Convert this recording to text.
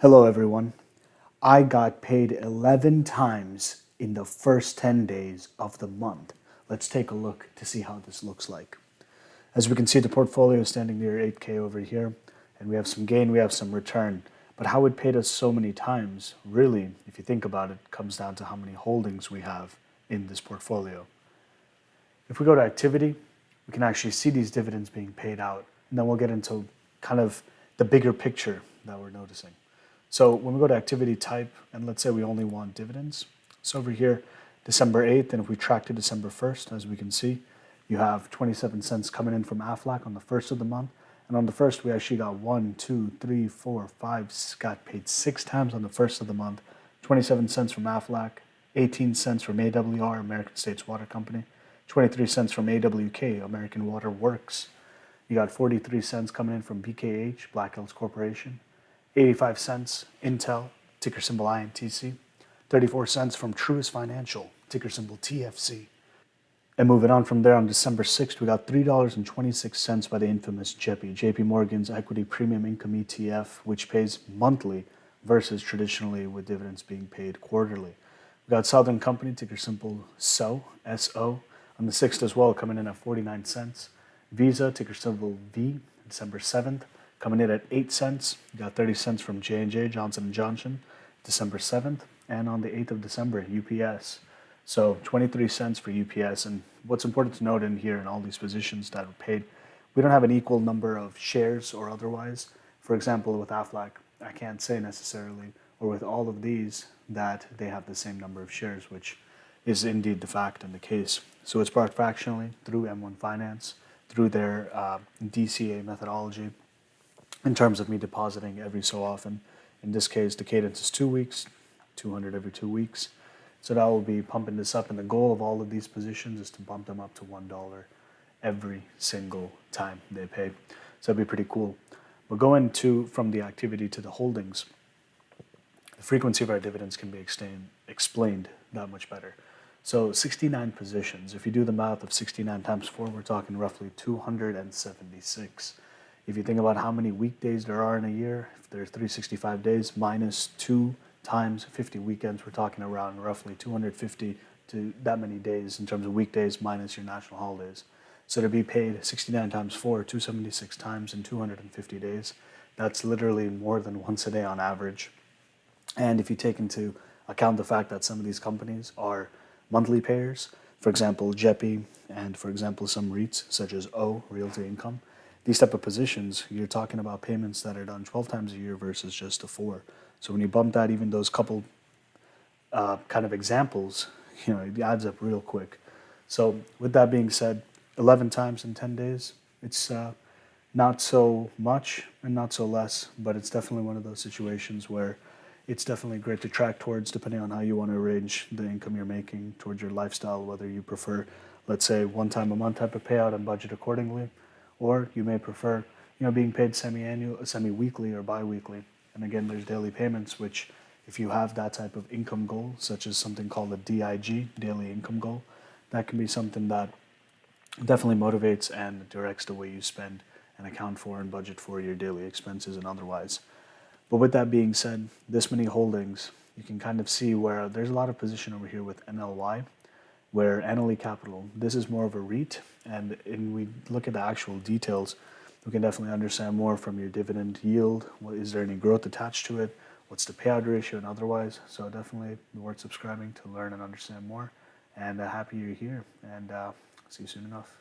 Hello, everyone. I got paid 11 times in the first 10 days of the month. Let's take a look to see how this looks like. As we can see, the portfolio is standing near 8K over here, and we have some gain, we have some return. But how it paid us so many times, really, if you think about it, comes down to how many holdings we have in this portfolio. If we go to activity, we can actually see these dividends being paid out, and then we'll get into kind of the bigger picture that we're noticing. So when we go to activity type, and let's say we only want dividends, so over here, December 8th, and if we track to December 1st, as we can see, you have 27 cents coming in from Aflac on the 1st of the month. And on the 1st, we actually got 1, 2, 3, 4, 5, got paid 6 times on the 1st of the month. 27 cents from Aflac, 18 cents from AWR, American States Water Company, 23 cents from AWK, American Water Works. You got 43 cents coming in from BKH, Black Hills Corporation, 85 cents Intel, ticker symbol INTC, 34 cents from Truist Financial, ticker symbol TFC. And moving on from there, on December 6th, we got $3.26 by the infamous JP Morgan's Equity Premium Income ETF, which pays monthly versus traditionally with dividends being paid quarterly. We got Southern Company, ticker symbol SO, SO, on the 6th as well, coming in at 49 cents. Visa, ticker symbol V, December 7th, coming in at 8 cents. You got 30 cents from J&J, Johnson & Johnson, December 7th. And on the 8th of December, UPS. So 23 cents for UPS. And what's important to note in here in all these positions that are paid, we don't have an equal number of shares or otherwise. For example, with Aflac, I can't say necessarily, or with all of these, that they have the same number of shares, which is indeed the fact and the case. So it's brought fractionally through M1 Finance, through their DCA methodology, in terms of me depositing every so often. In this case, the cadence is 2 weeks, 200 every 2 weeks. So that will be pumping this up, and the goal of all of these positions is to bump them up to $1 every single time they pay. So that'd be pretty cool. But going to from the activity to the holdings, the frequency of our dividends can be explained that much better. So 69 positions. If you do the math of 69 times 4, we're talking roughly 276. If you think about how many weekdays there are in a year, if there's 365 days minus 2 times 50 weekends, we're talking around roughly 250 to that many days in terms of weekdays minus your national holidays. So to be paid 69 times 4, 276 times in 250 days, that's literally more than once a day on average. And if you take into account the fact that some of these companies are monthly payers, for example, JEPI, and for example, some REITs such as O, Realty Income, these type of positions, you're talking about payments that are done 12 times a year versus just the 4. So when you bump that, even those couple kind of examples, it adds up real quick. So with that being said, 11 times in 10 days, it's not so much and not so less, but it's definitely one of those situations where it's definitely great to track towards, depending on how you want to arrange the income you're making towards your lifestyle, whether you prefer, let's say, one time a month type of payout and budget accordingly, or you may prefer, being paid semi-annual, semi-weekly or bi-weekly. And again, there's daily payments, which if you have that type of income goal, such as something called a DIG, daily income goal, that can be something that definitely motivates and directs the way you spend and account for and budget for your daily expenses and otherwise. But with that being said, this many holdings, you can kind of see where there's a lot of position over here with NLY, where NLE Capital, this is more of a REIT, and we look at the actual details, we can definitely understand more from your dividend yield. Is there any growth attached to it? What's the payout ratio and otherwise? So definitely worth subscribing to learn and understand more. And happy you're here, and see you soon enough.